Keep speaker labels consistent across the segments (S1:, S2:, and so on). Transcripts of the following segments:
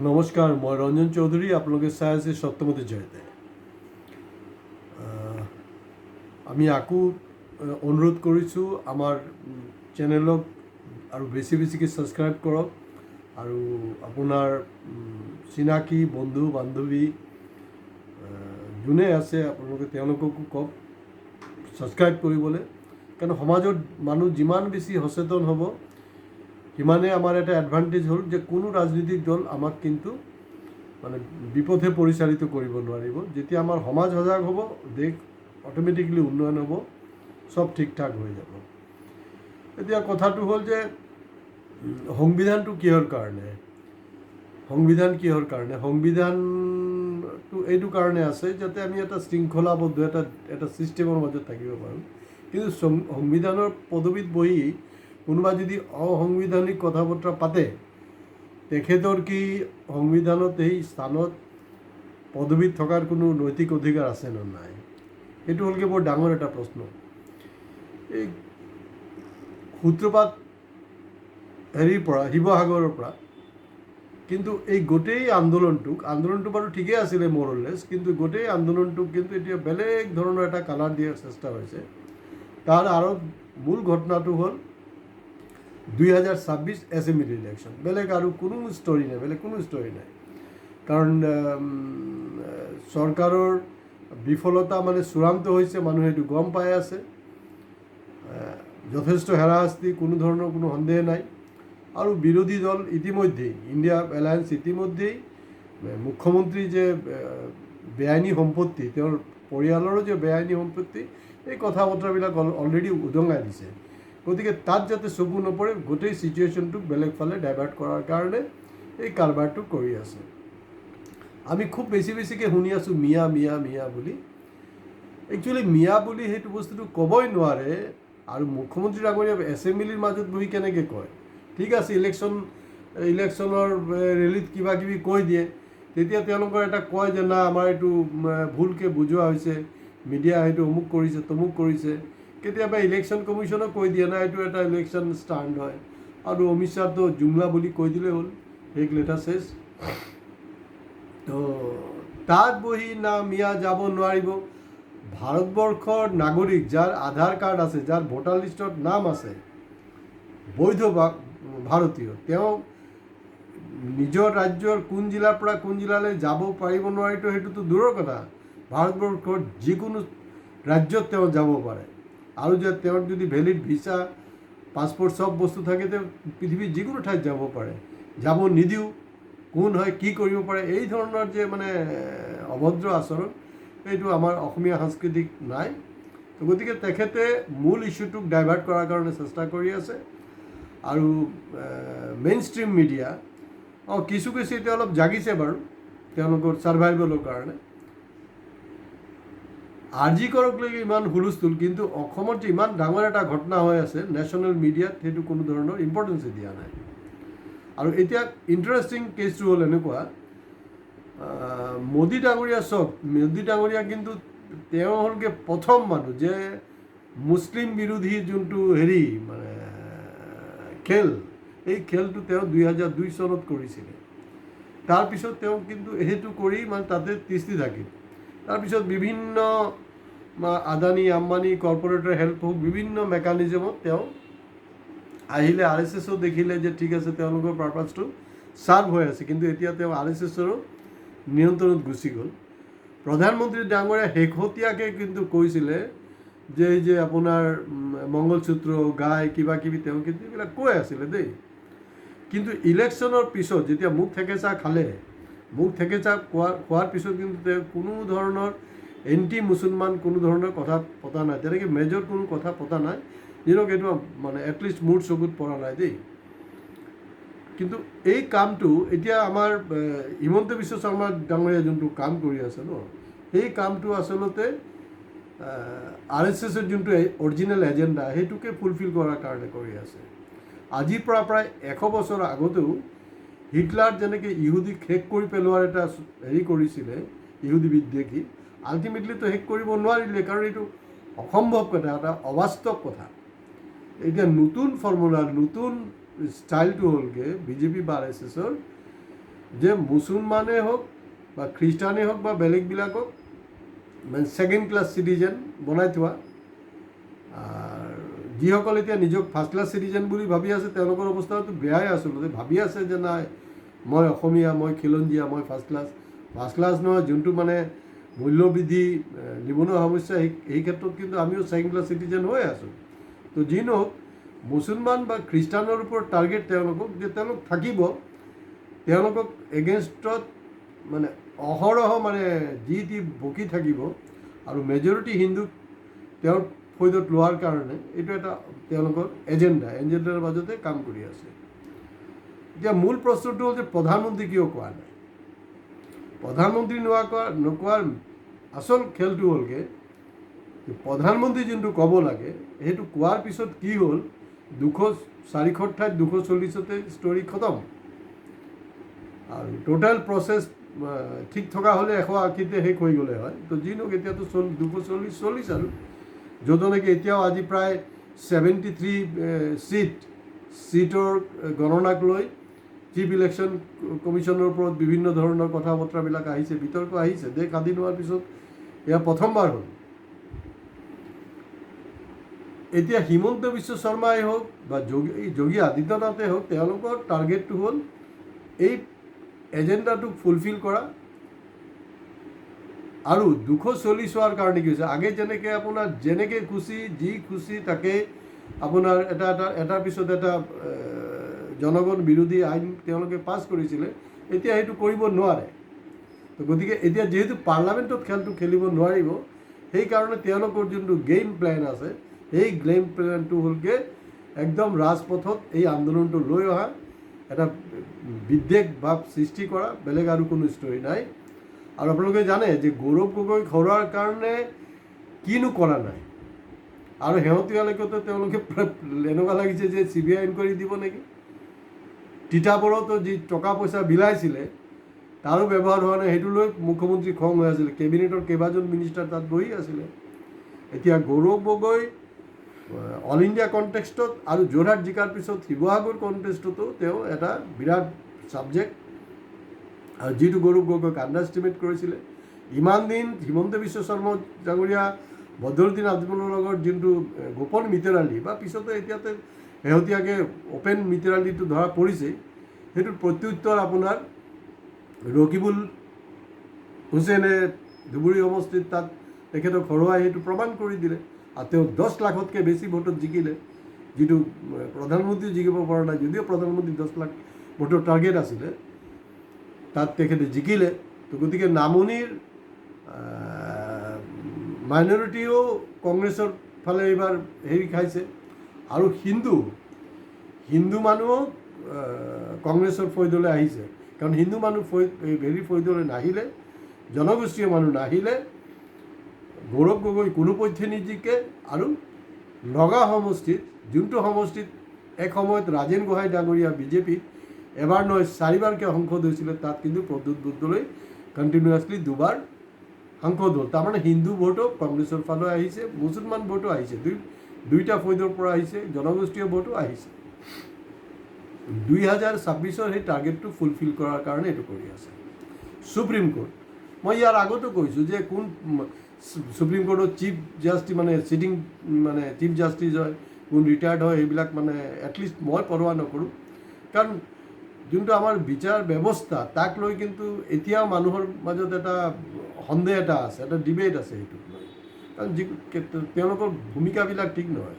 S1: নমস্কাৰ, মই ৰঞ্জন চৌধুৰী। আপোনালোকে চাই আছে সত্যমতে জয়তে। আমি আকৌ অনুৰোধ কৰিছোঁ আমাৰ চেনেলক আৰু বেছিকৈ ছাবস্ক্ৰাইব কৰক আৰু আপোনাৰ চিনাকি বন্ধু বান্ধৱী যোনে আছে আপোনালোকে তেওঁলোককো কওক ছাবস্ক্ৰাইব কৰিবলৈ। কাৰণ সমাজত মানুহ যিমান বেছি সচেতন হ'ব সিমানে আমাৰ এটা এডভান্টেজ হ'ল যে কোনো ৰাজনৈতিক দল আমাক কিন্তু মানে বিপথে পৰিচালিত কৰিব নোৱাৰিব। যেতিয়া আমাৰ সমাজ সজাগ হ'ব, দেশ অট'মেটিকলি উন্নয়ন হ'ব, চব ঠিক ঠাক হৈ যাব। এতিয়া কথাটো হ'ল যে সংবিধানটো কিহৰ কাৰণে? সংবিধান কিহৰ কাৰণে? সংবিধানটো এইটো কাৰণে আছে যাতে আমি এটা শৃংখলাবদ্ধ এটা ছিষ্টেমৰ মাজত থাকিব পাৰোঁ। কিন্তু সংবিধানৰ পদবীত বহি কোনোবা যদি অসাংবিধানিক কথা বতৰা পাতে, তেখেতৰ কি সংবিধানত এই স্থানত পদবীত থকাৰ কোনো নৈতিক অধিকাৰ আছে নে নাই? সেইটো হ'লগৈ বৰ ডাঙৰ এটা প্ৰশ্ন। এই সূত্ৰপাত পৰা শিৱসাগৰৰ পৰা, কিন্তু এই গোটেই আন্দোলনটো বাৰু ঠিকেই আছিলে মৰলেছ, কিন্তু গোটেই আন্দোলনটোক কিন্তু এতিয়া বেলেগ ধৰণৰ এটা কালাৰ দিয়াৰ চেষ্টা হৈছে। তাৰ আঁৰত মূল ঘটনাটো হ'ল 2026 এছেম্বলি ইলেকশ্যন। বেলেগ আৰু কোনো ষ্টৰি নাই, কাৰণ চৰকাৰৰ বিফলতা মানে চূড়ান্ত হৈছে, মানুহে এইটো গম পাই আছে। যথেষ্ট হাৰাশাস্তি, কোনো ধৰণৰ কোনো সন্দেহ নাই। আৰু বিৰোধী দল ইতিমধ্যেই, ইণ্ডিয়া এলায়েন্স ইতিমধ্যেই মুখ্যমন্ত্ৰী যে বেআইনী সম্পত্তি, তেওঁৰ পৰিয়ালৰো যে বেআইনী সম্পত্তি, এই কথা বতৰাবিলাক অলৰেডি উদঙাই দিছে। গতিকে তাত যাতে চকু নপৰে, গোটেই ছিটুৱেশ্যনটোক বেলেগ ফালে ডাইভাৰ্ট কৰাৰ কাৰণে এই কাৰবাৰটো কৰি আছে। আমি খুব বেছিকৈ শুনি আছোঁ মিয়া বুলি। একচুৱেলি মিয়া বুলি সেইটো বস্তুটো ক'বই নোৱাৰে। আৰু মুখ্যমন্ত্ৰী ডাঙৰীয়া এছেম্বলিৰ মাজত বহি কেনেকৈ কয়? ঠিক আছে, ইলেকশ্যনৰ ৰেলীত কিবা কিবি কৈ দিয়ে, তেতিয়া তেওঁলোকৰ এটা কয় যে না আমাৰ এইটো ভুলকৈ বুজোৱা হৈছে, মিডিয়া সেইটো অমুক কৰিছে তমুক কৰিছে। কেতিয়াবা ইলেকশ্যন কমিশ্যনক কৈ দিয়ে না এইটো এটা ইলেকশ্যন ষ্টাণ্ড হয়, আৰু অমিত শ্বাহটো জুমলা বুলি কৈ দিলেই হ'ল, সেই লেটাৰ চেছ। তো তাত বহি না মিয়া যাব নোৱাৰিব। ভাৰতবৰ্ষৰ নাগৰিক যাৰ আধাৰ কাৰ্ড আছে, যাৰ ভোটাৰ লিষ্টত নাম আছে, বৈধ ভাৰতীয়, তেওঁ নিজৰ ৰাজ্যৰ কোন জিলাৰ পৰা কোন জিলালৈ যাব পাৰিব নোৱাৰিতো সেইটোতো দূৰৰ কথা। ভাৰতবৰ্ষৰ যিকোনো ৰাজ্যত তেওঁ যাব পাৰে, আৰু যে তেওঁৰ যদি ভেলিড ভিছা পাছপৰ্ট চব বস্তু থাকে, তেওঁ পৃথিৱীৰ যিকোনো ঠাইত যাব পাৰে। যাব নিদিওঁ, কোন হয় কি কৰিব পাৰে, এই ধৰণৰ যে মানে অভদ্ৰ আচৰণ, এইটো আমাৰ অসমীয়া সাংস্কৃতিক নাই। তো গতিকে তেখেতে মূল ইছ্যুটোক ডাইভাৰ্ট কৰাৰ কাৰণে চেষ্টা কৰি আছে। আৰু মেইন ষ্ট্ৰীম মিডিয়া কিছু এতিয়া অলপ জাগিছে বাৰু তেওঁলোকৰ ছাৰ্ভাইভেলৰ কাৰণে। আৰজি কৰকলৈকে ইমান হুলস্থুল, কিন্তু অসমত যে ইমান ডাঙৰ এটা ঘটনা হৈ আছে, নেশ্যনেল মিডিয়াত সেইটো কোনো ধৰণৰ ইম্পৰ্টেঞ্চে দিয়া নাই। আৰু এতিয়া ইণ্টাৰেষ্টিং কেছটো হ'ল এনেকুৱা, মোদী ডাঙৰীয়া কিন্তু তেওঁ হ'লগৈ প্ৰথম মানুহ যে মুছলিম বিৰোধী যোনটো মানে খেল, এই খেলটো তেওঁ 2002 চনত কৰিছিলে। তাৰপিছত তেওঁ কিন্তু সেইটো কৰি মানে তাতে তিষ্ঠি থাকিল। তাৰপিছত বিভিন্ন আদানী আম্বানী কৰ্পৰেটৰ হেল্প হওক, বিভিন্ন মেকানিজমত তেওঁ আহিলে। RSSও দেখিলে যে ঠিক আছে তেওঁলোকৰ পাৰপাছটো ছাৰ্ভ হৈ আছে, কিন্তু এতিয়া তেওঁ RSSৰো নিয়ন্ত্ৰণত গুচি গ'ল। প্ৰধানমন্ত্ৰী ডাঙৰীয়া শেহতীয়াকৈ কিন্তু কৈছিলে যে এই যে আপোনাৰ মংগলসূত্ৰ গাই কিবা কিবি, তেওঁ কিন্তু এইবিলাক কৈ আছিলে দেই। কিন্তু ইলেকশ্যনৰ পিছত যেতিয়া মুখ থেকেচা খোৱাৰ পিছত কিন্তু তেওঁ কোনো ধৰণৰ এণ্টি মুছলমান কোনো ধৰণৰ কথা পতা নাই, তেনেকৈ মেজৰ কোনো কথা পতা নাই। যিহওক এইটো মানে এটলিষ্ট মোৰ চকুত পৰা নাই দেই। কিন্তু এই কামটো এতিয়া আমাৰ হিমন্ত বিশ্ব শৰ্মা ডাঙৰীয়া যোনটো কাম কৰি আছে ন, সেই কামটো আচলতে RSSৰ যোনটো অৰিজিনেল এজেণ্ডা, সেইটোকে ফুলফিল কৰাৰ কাৰণে কৰি আছে। আজিৰ পৰা প্ৰায় 100 বছৰ আগতেও হিটলাৰ যেনেকৈ ইহুদীক শেষ কৰি পেলোৱাৰ এটা কৰিছিলে, ইহুদী বিদ্বেষী, আল্টিমেটলিতো শেষ কৰিব নোৱাৰিলে, কাৰণ এইটো অসম্ভৱ কথা, এটা অবাস্তৱ কথা। এতিয়া নতুন ফৰ্মুলা, নতুন ষ্টাইলটো হ'লগৈ BJP বা RSSৰ যে মুছলমানেই হওক বা খ্ৰীষ্টানেই হওক বা বেলেগবিলাকক মানে ছেকেণ্ড ক্লাছ চিটিজেন বনাই থোৱা, যিসকল এতিয়া নিজক ফাৰ্ষ্ট ক্লাছ চিটিজেন বুলি ভাবি আছে তেওঁলোকৰ অৱস্থাটো বেয়াই আচলতে। ভাবি আছে যে নাই মই অসমীয়া, মই খিলঞ্জীয়া, মই ফাৰ্ষ্ট ক্লাছ নহয়, যোনটো মানে মূল্যবৃদ্ধি, নিবনুৱা সমস্যা, এই ক্ষেত্ৰত কিন্তু আমিও ছেকেণ্ড ক্লাছ চিটিজেন হৈ আছোঁ। তো যি নহওক মুছলমান বা খ্ৰীষ্টানৰ ওপৰত টাৰ্গেট তেওঁলোকক, যে তেওঁলোক থাকিব, তেওঁলোকক এগেইনষ্টত মানে অহৰহ মানে যি বকি থাকিব, আৰু মেজৰিটি হিন্দুক তেওঁৰ ফৈদত লোৱাৰ কাৰণে এইটো এটা তেওঁলোকৰ এজেণ্ডাৰ মাজতে কাম কৰি আছে। এতিয়া মূল প্ৰশ্নটো হ'ল যে প্ৰধানমন্ত্ৰী কিয় কোৱা নাই? প্ৰধানমন্ত্ৰী নোকোৱাৰ আচল খেলটো হ'লগৈ প্ৰধানমন্ত্ৰী যোনটো ক'ব লাগে সেইটো কোৱাৰ পিছত কি হ'ল, 400 ঠাইত 240তে ষ্টৰি খতম। আৰু টোটেল প্ৰচেছ ঠিক থকা হ'লে 180তে শেষ হৈ গ'লে হয়। তো যি নহওক এতিয়াতো 240 আৰু য'ত নেকি এতিয়াও আজি প্ৰায় 73 চিটৰ গণনাক লৈ চিফ ইলেকশ্যন কমিশ্যনৰ ওপৰত বিভিন্ন ধৰণৰ কথা বতৰাবিলাক আহিছে, বিতৰ্ক আহিছে। দেশ স্বাধীন হোৱাৰ পিছত এয়া প্ৰথমবাৰ হ'ল। এতিয়া হিমন্ত বিশ্ব শৰ্মাই হওক বা যোগী আদিত্যনাথে হওক, তেওঁলোকৰ টাৰ্গেটটো হ'ল এই এজেণ্ডাটোক ফুলফিল কৰা। আৰু 240 হোৱাৰ কাৰণে কি হৈছে, আগে যেনেকৈ আপোনাৰ যেনেকৈ যি খুচি তাকে আপোনাৰ এটাৰ পিছত এটা জনগণ বিৰোধী আইন তেওঁলোকে পাছ কৰিছিলে, এতিয়া সেইটো কৰিব নোৱাৰে। তো গতিকে এতিয়া যিহেতু পাৰ্লামেণ্টত খেলটো খেলিব নোৱাৰিব, সেইকাৰণে তেওঁলোকৰ যোনটো গেইম প্লেন আছে, সেই গেইম প্লেনটো হ'লগৈ একদম ৰাজপথত এই আন্দোলনটো লৈ অহা, এটা বিদ্বেষ ভাৱ সৃষ্টি কৰা, বেলেগ আৰু কোনো ষ্টৰি নাই। আৰু আপোনালোকে জানে যে গৌৰৱ গগৈক হৰোৱাৰ কাৰণে কিনো কৰা নাই, আৰু শেহতীয়ালৈকেতো তেওঁলোকে এনেকুৱা লাগিছে যে CBI ইনকুৱাৰী দিব নেকি। তিতাবৰতো যি টকা পইচা বিলাইছিলে তাৰো ব্যৱহাৰ হোৱা নাই, সেইটো লৈ মুখ্যমন্ত্ৰী খং হৈ আছিলে। কেবিনেটৰ কেইবাজন মিনিষ্টাৰ তাত বহি আছিলে। এতিয়া গৌৰৱ গগৈ অল ইণ্ডিয়া কণ্টেক্সটত আৰু যোৰহাট জিকাৰ পিছত শিৱসাগৰ কণ্টেক্সটতো তেওঁ এটা বিৰাট ছাবজেক্ট, আৰু যিটো গৌৰৱ গগৈক আণ্ডাৰষ্টিমেট কৰিছিলে। ইমান দিন হিমন্ত বিশ্ব শৰ্মা ডাঙৰীয়া, বদৰুদ্দিন আজমলৰ লগত যোনটো গোপন মিতিৰালি, বা পিছতে এতিয়াতে শেহতীয়াকৈ অ'পেন মিতিৰালিটো ধৰা পৰিছেই, সেইটোৰ প্ৰত্যুত্তৰ আপোনাৰ ৰকিবুল হুছেইনে ধুবুৰী সমষ্টিত তাত তেখেতক হৰুৱাই সেইটো প্ৰমাণ কৰি দিলে। আৰু তেওঁ 10 লাখতকৈ বেছি ভোটত জিকিলে, যিটো প্ৰধানমন্ত্ৰী জিকিব পৰা নাই। যদিও প্ৰধানমন্ত্ৰী 10 লাখ ভোটৰ টাৰ্গেট আছিলে, তাত তেখেতে জিকিলে। তো গতিকে নামনিৰ মাইনৰিটিও কংগ্ৰেছৰ ফালে এইবাৰ হেৰি খাইছে, আৰু হিন্দু মানুহো কংগ্ৰেছৰ ফৈদলৈ আহিছে। কাৰণ হিন্দু মানুহ ফৈদলৈ নাহিলে, জনগোষ্ঠীয় মানুহ নাহিলে, গৌৰৱ গগৈ কোনোপধ্যে নিজিকে। আৰু নগাঁও সমষ্টিত, যোনটো সমষ্টিত এক সময়ত ৰাজেন গোহাঁই ডাঙৰীয়া বিজেপিত এবাৰ নহয় 4বাৰকৈ সাংসদ হৈছিলে, তাত কিন্তু প্ৰদ্যুৎ বৰদলৈ কণ্টিনিউৱাছলি 2বাৰ সাংসদ হ'ল। তাৰমানে হিন্দু ভোটো কংগ্ৰেছৰ ফালে আহিছে, মুছলমান ভোটো আহিছে, দুইটা ফৈদৰ পৰা আহিছে, জনগোষ্ঠীয় ভোটো আহিছে। 2026ৰ সেই টাৰ্গেটটো ফুলফিল কৰাৰ কাৰণে এইটো কৰি আছে সুপ্ৰিম কোৰ্ট। মই ইয়াৰ আগতো কৈছোঁ যে কোন সুপ্ৰিম কোৰ্টৰ চিফ জাষ্টিছ মানে চিটিং মানে চিফ জাষ্টিছ হয়, কোন ৰিটায়াৰ্ড হয়, সেইবিলাক মানে এটলিষ্ট মই পৰৱা নকৰোঁ। কাৰণ যোনটো আমাৰ বিচাৰ ব্যৱস্থা, তাক লৈ কিন্তু এতিয়াও মানুহৰ মাজত এটা সন্দেহ এটা আছে, এটা ডিবেট আছে সেইটোক লৈ। কাৰণ তেওঁলোকৰ ভূমিকাবিলাক ঠিক নহয়।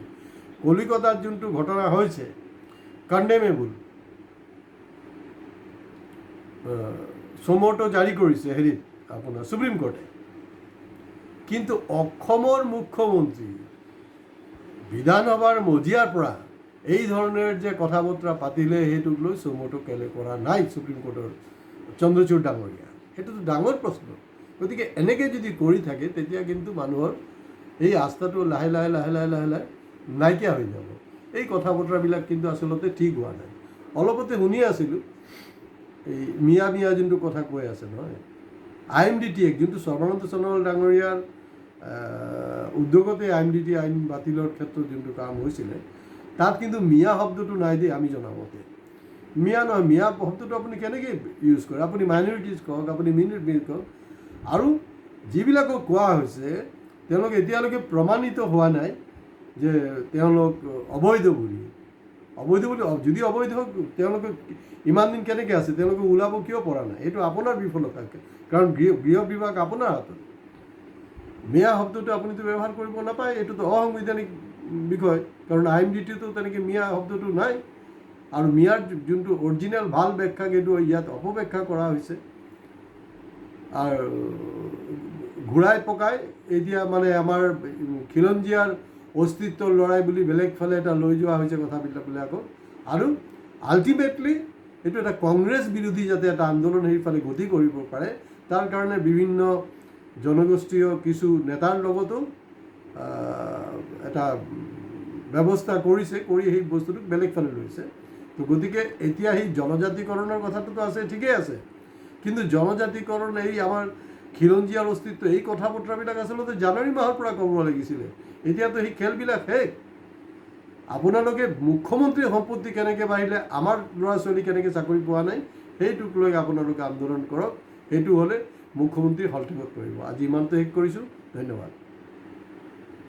S1: কলিকতাত যোনটো ঘটনা হৈছে, কণ্ডেমেবল, চমোটো জাৰি কৰিছে হেৰিত আপোনাৰ সুপ্ৰিম কোৰ্টে। কিন্তু অসমৰ মুখ্যমন্ত্ৰী বিধানসভাৰ মজিয়াৰ পৰা এই ধৰণৰ যে কথা বতৰা পাতিলে, সেইটোক লৈ চমোটো কেলে কৰা নাই সুপ্ৰিম কোৰ্টৰ চন্দ্ৰচূড় ডাঙৰীয়া, সেইটোতো ডাঙৰ প্ৰশ্ন। গতিকে এনেকৈ যদি কৰি থাকে, তেতিয়া কিন্তু মানুহৰ এই আস্থাটো লাহে লাহে নাইকিয়া হৈ যাব। এই কথা বতৰাবিলাক কিন্তু আচলতে ঠিক হোৱা নাই। অলপতে শুনি আছিলোঁ এই মিয়া যোনটো কথা কৈ আছে নহয়, IMDT Act, যোনটো সৰ্বানন্দ সোণোৱাল ডাঙৰীয়াৰ উদ্যোগতে IMDT আইন বাতিলৰ ক্ষেত্ৰত যোনটো কাম হৈছিলে, তাত কিন্তু মিয়া শব্দটো নাই দেই আমি জনামতে। মিয়া নহয়, মিয়া শব্দটো আপুনি কেনেকৈ ইউজ কৰে? আপুনি মাইনৰিটিজ কওক, আপুনি মিনৰিটিজ কওক। আৰু যিবিলাকক কোৱা হৈছে তেওঁলোক এতিয়ালৈকে প্ৰমাণিত হোৱা নাই যে তেওঁলোক অবৈধ বুলি। যদি অবৈধ তেওঁলোকে ইমান দিন কেনেকৈ আছে, তেওঁলোকে ওলাব কিয় পৰা নাই? এইটো আপোনাৰ বিফলতা, কাৰণ গৃহ বিভাগ আপোনাৰ হাতত। মিয়া শব্দটো আপুনিতো ব্যৱহাৰ কৰিব নাপায়, এইটোতো অসাংবিধানিক বিষয়, কাৰণ IMDTতো তেনেকৈ মিয়া শব্দটো নাই। আৰু মিয়াৰ যোনটো অৰিজিনেল ভাল ব্যাখ্যা সেইটো ইয়াত অপব্যাখ্যা কৰা হৈছে আৰু ঘূৰাই পকাই এতিয়া মানে আমাৰ খিলঞ্জীয়াৰ অস্তিত্বৰ লৰাই বুলি বেলেগ ফালে এটা লৈ যোৱা হৈছে কথাবিলাকক। আৰু আল্টিমেটলি এইটো এটা কংগ্ৰেছ বিৰোধী যাতে এটা আন্দোলন সেইফালে গতি কৰিব পাৰে, তাৰ কাৰণে বিভিন্ন জনগোষ্ঠীয় কিছু নেতাৰ লগতো এটা ব্যৱস্থা কৰিছে, কৰি সেই বস্তুটোক বেলেগ ফালে লৈছে। তো গতিকে এতিয়া সেই জনজাতিকৰণৰ কথাটোতো আছে, ঠিকেই আছে, কিন্তু জনজাতিকৰণ এই আমাৰ খিলঞ্জীয়াৰ অস্তিত্ব এই কথা বতৰাবিলাক আচলতে জানুৱাৰী মাহৰ পৰা ক'ব লাগিছিলে। এতিয়াতো সেই খেলবিলাক শেষ। আপোনালোকে মুখ্যমন্ত্ৰীৰ সম্পত্তি কেনেকৈ বাঢ়িলে, আমাৰ ল'ৰা ছোৱালী কেনেকৈ চাকৰি পোৱা নাই, সেইটোক লৈ আপোনালোকে আন্দোলন কৰক। সেইটো হ'লে মুখ্যমন্ত্ৰী হলটিঙত পৰিব। আজি ইমানটো শেষ কৰিছোঁ, ধন্যবাদ।